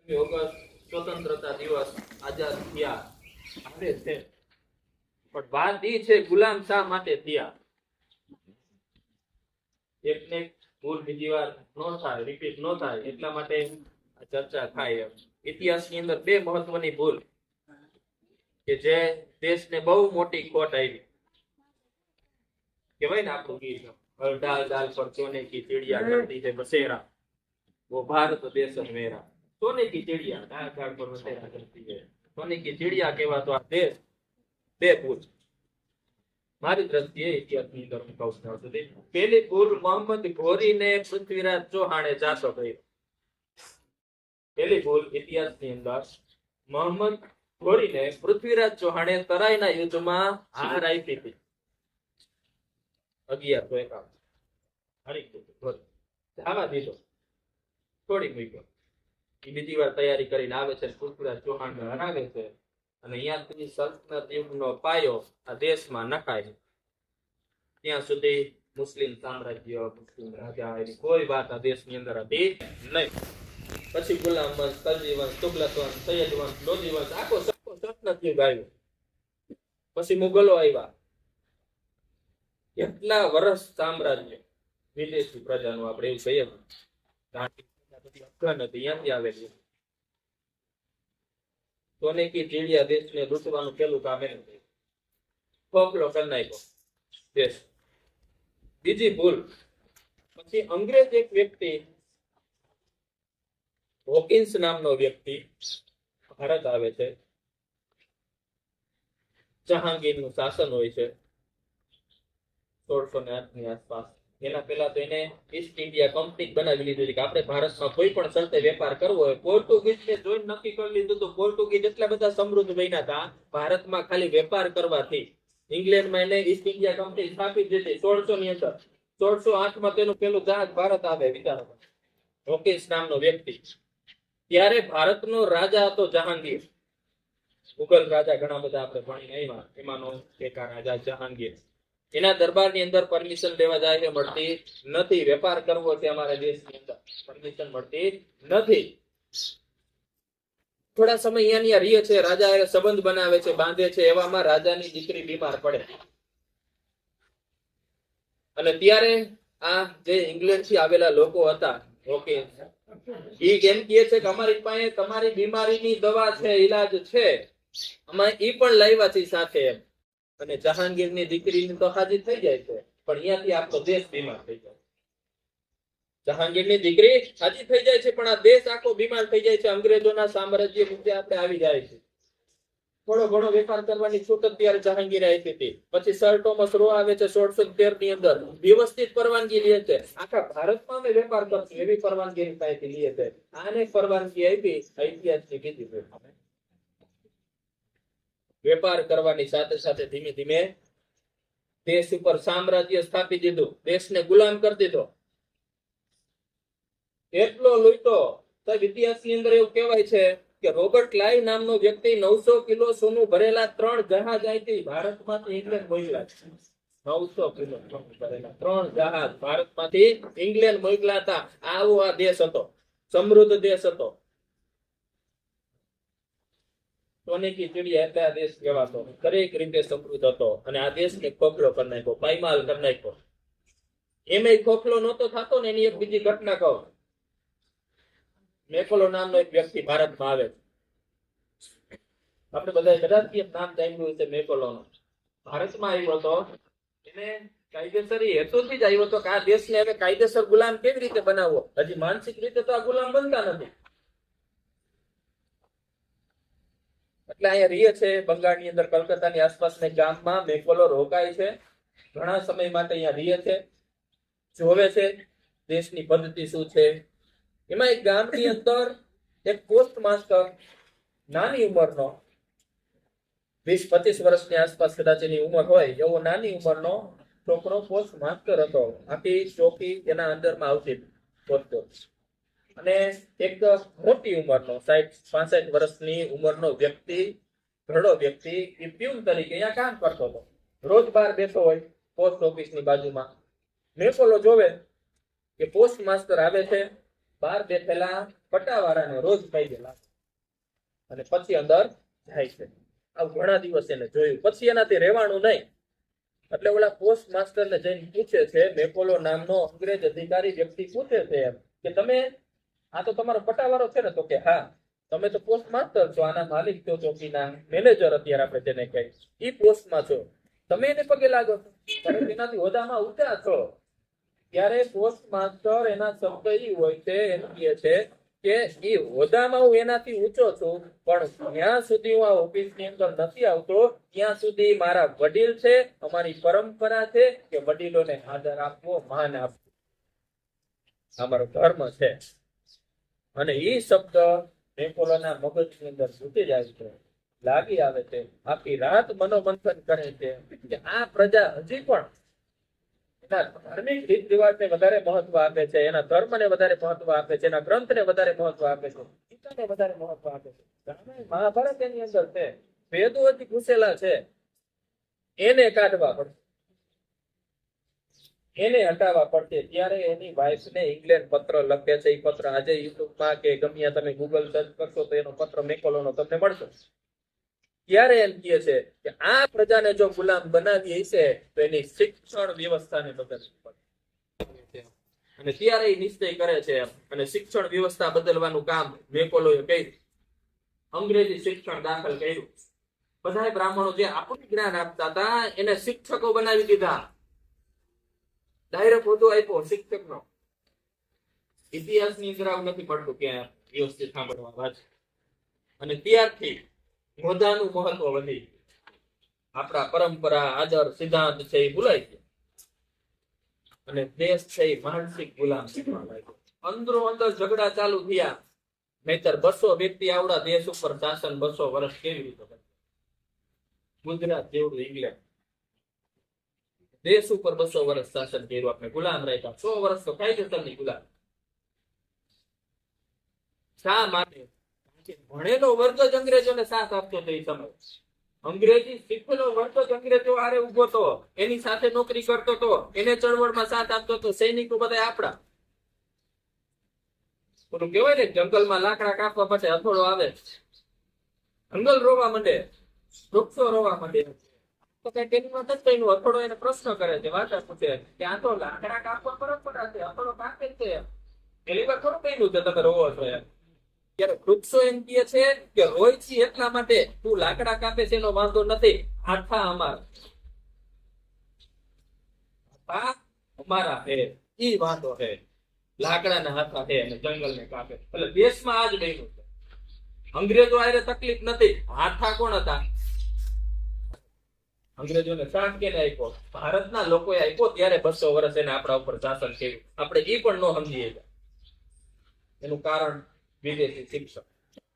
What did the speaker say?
August સ્વતંત્રતા દિવસ આઝાદ થયા આવે છે, પણ વાત એ છે ગુલામ શા માટે થયા. એકને ભૂલ બીજી વાર ન થાય, રિપીટ ન થાય એટલા માટે આ ચર્ચા થાય. ઇતિહાસની અંદર બે મહત્વની ભૂલ કે જે દેશને બહુ મોટી ખોટ આવી. કહેવાય ને આપણું ગીત, દાલ દાલ પર સોને કી ચિડિયા કરતી है बसेरा, वो भारत देश मेरा. सोने की चिड़िया दाल दाल पर बसेरा करती है. सोने की चिड़िया કહેવાતો આ દેશ બે ભૂલ મારી દ્રષ્ટિએ ઇતિહાસની અંદર હું કહું છું. પહેલી ભૂલ મોહમ્મદ ઘોરીને પૃથ્વીરાજ ચૌહાણે જાતો કર્યો. પહેલી ભૂલ ઇતિહાસની અંદર મોહમ્મદ ઘોરીને પૃથ્વીરાજ ચૌહાણે તરાઈના યુદ્ધમાં હાર આપી હતી. 1151 હારી ગયો, જવા દીધો, છોડી મૂક્યો. એ બીજી વાર તૈયારી કરીને આવે છે, પૃથ્વીરાજ ચૌહાણને હરાવે છે અને અહીંયાથી સલ્તનત યુગનો પાયો આ દેશમાં નખાય. ત્યાં સુધી મુસ્લિમ સામ્રાજ્ય, મુસ્લિમ રાજા એની કોઈ વાત આ દેશની અંદર હતી નહીં. પછી ગુલામ વંશ, ખલજી વંશ, તુગલક વંશ, સૈયદ વંશ, લોધી વંશ, આખો સલ્તનત યુગ આવ્યો. પછી મુગલો આવ્યા. કેટલા વર્ષ સામ્રાજ્ય વિદેશી પ્રજાનું આપણે એવું કહીએ. અફઘાન હતી, ત્યાંથી આવેલી. સોને કી ચીડિયા દેશને લૂંટવાનું પેલું કામ એનું થયું. ખોખલો કરી નાખ્યો દેશ. બીજી ભૂલ, પછી અંગ્રેજ એક વ્યક્તિ, હોકિન્સ નામનો વ્યક્તિ ભારત આવે છે. જહાંગીરનું શાસન હોય છે 1608 ની આસપાસ. એના પહેલા તો એને ઈસ્ટ ઇન્ડિયા કંપની બનાવી લીધું કે આપણે ભારતમાં કોઈ પણ શરતે વેપાર કરવો હોય. પોર્ટુગીઝને જોઈને નક્કી કરી લીધું તો પોર્ટુગીઝ એટલા બધા સમૃદ્ધ બન્યા હતા ભારતમાં ખાલી વેપાર કરવાથી. ઇંગ્લેન્ડમાં એને ઈસ્ટ ઇન્ડિયા કંપની સ્થાપિત દીધી 1600 ની અંદર. 1608 માં તેનું પેલું જહાજ ભારત આવે. વિચારો, હોકિન્સ નામનો વ્યક્તિ. ત્યારે ભારતનો રાજા હતો જહાંગીર. મુગલ રાજા ઘણા બધા આપણે ભણીને આવ્યા, એમાંનો એક આ રાજા જહાંગીર. એના દરબારની અંદર પરમિશન લેવા જાય છે, મળતી નથી. વેપાર કરવો છે અમારા દેશની અંદર, પરમિશન મળતી નથી. થોડા સમય અહીંયા રહીએ છે, રાજા એ સંબંધ બનાવે છે, બાંધે છે. એવામાં રાજાની દીકરી બીમાર પડે અને ત્યારે આ જે ઇંગ્લેન્ડ થી આવેલા લોકો હતા, ઓકે, ઈ કેમ કહે છે કે અમારી પાસે તમારી બીમારીની દવા છે, ઈલાજ છે, અમે ઈ પણ લાવ્યા છીએ સાથે એમ. અને જહાંગીરની દીકરીની તો હાજી થઈ જાય છે, પણ અહીંયાથી આખો દેશ બીમાર થઈ જાય. જહાંગીરની દીકરી હાજી થઈ જાય છે, પણ આ દેશ આખો બીમાર થઈ જાય છે. અંગ્રેજોના સામ્રાજ્ય મુદ્દે આપણે આવી જાય છે. થોડો ઘણો વેપાર કરવાની છૂટ ત્યારે જહાંગીરે આપી હતી. પછી સર થોમસ રો આવે છે 1613 ની અંદર, વ્યવસ્થિત પરવાનગી લે છે. આખા ભારતમાં અમે વેપાર કરશું એવી પરવાનગી પાસેથી લે છે. આને પરવાનગી આપી ઐતિહાસિક કીધી. વેપાર કરવાની સાથે સાથે ધીમે ધીમે દેશ ઉપર સામ્રાજ્ય સ્થાપી દીધું, દેશને ગુલામ કરી દીધો. એટલો લૂંટો, ઇતિહાસની અંદર એવું કહેવાય છે કે રોબર્ટ ક્લાઇવ નામનો વ્યક્તિ 900 કિલો સોનું ભરેલા 3 જહાજ અહીંથી ભારતમાંથી ઇંગ્લેન્ડ મોકલ્યા છે. 900 કિલો ભરેલા 3 જહાજ ભારતમાંથી ઇંગ્લેન્ડ મોકલ્યા હતા. આવો આ દેશ હતો, સમૃદ્ધ દેશ હતો. સોને કી ચિડિયા એટલે આ દેશ કહેવાતો, દરેક રીતે સમૃદ્ધ હતો. અને આ દેશને ખોખલો કરી નાખ્યો, પાયમાલ કરી નાખ્યો. એમાં ખોખલો નહોતો થતો ને એની એક બીજી ઘટના કહું. મેકોલો નામનો એક વ્યક્તિ ભારતમાં આવે છે. આપણે બધા કદાચ નામ જાણ્યું છે મેકોલોનો. ભારતમાં આવ્યો હતો, એને કાયદેસર હેતુથી જ આવ્યો હતો કે આ દેશને હવે કાયદેસર ગુલામ કેવી રીતે બનાવવો. હજી માનસિક રીતે તો આ ગુલામ બનતા નથી. એટલે અહીંયા રહીએ છે બંગાળની અંદર, કલકત્તાની આસપાસના ગામમાં મેકોલો રોકાય છે. ઘણા સમય માટે અહીંયા રહીએ છે, જોવે છે દેશની પદ્ધતિ શું છે. એમાં એક ગામની અંદર એક પોસ્ટ માસ્ટર, નાની ઉંમરનો, 20-25 વર્ષની આસપાસ કદાચ એની ઉંમર હોય એવો નાની ઉંમરનો છોકરો પોસ્ટ માસ્ટર હતો. આખી ચોકી એના અંદરમાં આવતી પોસ્ટો. અને એક મોટી ઉંમરનો 60-65 વર્ષની ઉંમરનો વ્યક્તિ, ઘરડો વ્યક્તિ, એ પ્યુન તરીકે અહીંયા કામ કરતો હતો. રોજ બહાર બેઠો હોય પોસ્ટ ઓફિસની બાજુમાં. મેકોલો જોવે કે પોસ્ટ માસ્ટર આવે છે, બહાર બેઠેલા પટાવાળાને રોજ કાયદે લાગે અને પછી અંદર જાય છે. આવું ઘણા દિવસ એને જોયું, પછી એનાથી રહેવાનું નહીં. એટલે ઓલા પોસ્ટ માસ્ટરને જઈને પૂછે છે, મેકોલો નામનો અંગ્રેજ અધિકારી વ્યક્તિ પૂછે છે એમ કે તમે આ તો તમારો પટાવાળો છે ને? તો કે હા. તમે તો પોસ્ટ માસ્ટર છો, આના માલિક છો, ચોકીના મેનેજર અત્યારે આપણે તેને કહીએ, ઈ પોસ્ટમાં છો, તમે એને પગે લાગો છો, તમે તેનાથી હોદ્દામાં ઊંચા છો. ત્યારે પોસ્ટ માસ્ટર એના શબ્દ ઈ હોય છે, એમ કહે છે કે ઈ હોદ્દામાં હું એનાથી ઊંચો છું, પણ જ્યાં સુધી હું આ ઓફિસની અંદર નથી આવતો ત્યાં સુધી મારા વડીલ છે, અમારી પરંપરા છે કે વડીલોને આદર આપવો, માન આપવું, અમારો ધર્મ છે. અને ઈ શબ્દ મેકોલાના મગજની અંદર ઘૂસી જાય છે, લાગી આવે છે. આખી રાત મનોમંથન કરે છે કે આ પ્રજા હજી પણ એના ધાર્મિક રીત રિવાજને વધારે મહત્વ આપે છે, એના ધર્મને વધારે મહત્વ આપે છે, એના ગ્રંથને વધારે મહત્વ આપે છે, ગીતાને વધારે મહત્વ આપે છે. રામાયણ મહાભારત એની અંદર છે, વેદો હજી ઘૂસેલા છે. એને કાઢવા પડશે, એને હટાવવા પડશે. ત્યારે એની વાઇફને ઇંગ્લેન્ડ પત્ર લખે છે. એ પત્ર આજે યુટ્યુબમાં કે ગમે તમે ગૂગલ સર્ચ કરશો તો એનો પત્ર મેકોલોનો તમને મળશે. ત્યારે એમ કહે છે કે આ પ્રજાને જો ગુલામ બનાવી હશે તો એની શિક્ષણ વ્યવસ્થાને બદલવી પડે. અને ત્યારે એ નિશ્ચય કરે છે અને શિક્ષણ વ્યવસ્થા બદલવાનું કામ મેકોલોએ કર્યું. અંગ્રેજી શિક્ષણ દાખલ કર્યું. બધા બ્રાહ્મણો જે આપણને જ્ઞાન આપતા હતા એને શિક્ષકો બનાવી દીધા. ડાયરેક્ટ હોદ્દો આપ્યો શિક્ષકનો. ઇતિહાસની અંદર આવું નથી પડતું કે વ્યવસ્થિત સાંભળવા વાંચ. અને ત્યારથી હોદ્દાનું મહત્વ વધી ગયું. આપણા પરંપરા, આદર, સિદ્ધાંત છે એ ભૂલાઈ ગયા અને દેશ છે એ માનસિક ગુલામ બનવા લાગ્યો. અંદરો અંદર ઝઘડા ચાલુ થયા. નહીતર 200 વ્યક્તિ આવડા દેશ ઉપર શાસન 200 વર્ષ કેવી રીતે કરે? ગુજરાત જેવડું ઇંગ્લેન્ડ દેશ ઉપર 200 વર્ષ શાસન કર્યું, આપણે ગુલામ રાખ્યા. 100 વર્ષ તો કાયદેસરની ગુલામ. શા માટે? ભણેલો વર્ગ જ અંગ્રેજોને સાથ આપતો હતો. એ સમય અંગ્રેજી શીખેલો વર્ગ જ અંગ્રેજો હારે ઉભો હતો, એની સાથે નોકરી કરતો હતો, એને ચળવળમાં સાથ આપતો હતો. સૈનિકો બધા આપણા. ઓલું કહેવાય ને, જંગલમાં લાકડા કાપવા માટે હથોડો આવે, જંગલ રોવા માંડે, વૃક્ષો રોવા માંડે. તો કઈ તેની વાત જ કઈ હથોડો એને પ્રશ્ન કરે છે, વાતા પૂછે કે આ તો લાકડા કાપવા પરંપરા છે, હથોડો કાપે છે, પેલી વાર થોડું કઈ છે તમે રોવો છો એમ. ત્યારે વૃક્ષો એમ કહે છે કે રોય છે એટલા માટે, તું લાકડા કાપે છે એનો વાંધો નથી, હાથા અમારા હે, ઈ વાંધો હે. લાકડાના હાથા હે અને જંગલને કાપે. એટલે દેશમાં આજ બન્યું છે. અંગ્રેજો આરે તકલીફ નથી. હાથા કોણ હતા? અંગ્રેજોને શાંત કેને આપ્યો? ભારતના લોકોએ આપ્યો. ત્યારે 200 વર્ષ એને આપણા ઉપર શાસન કર્યું. આપણે ઈ પણ ન સમજીએ. એનું કારણ વિદેશી શિક્ષક.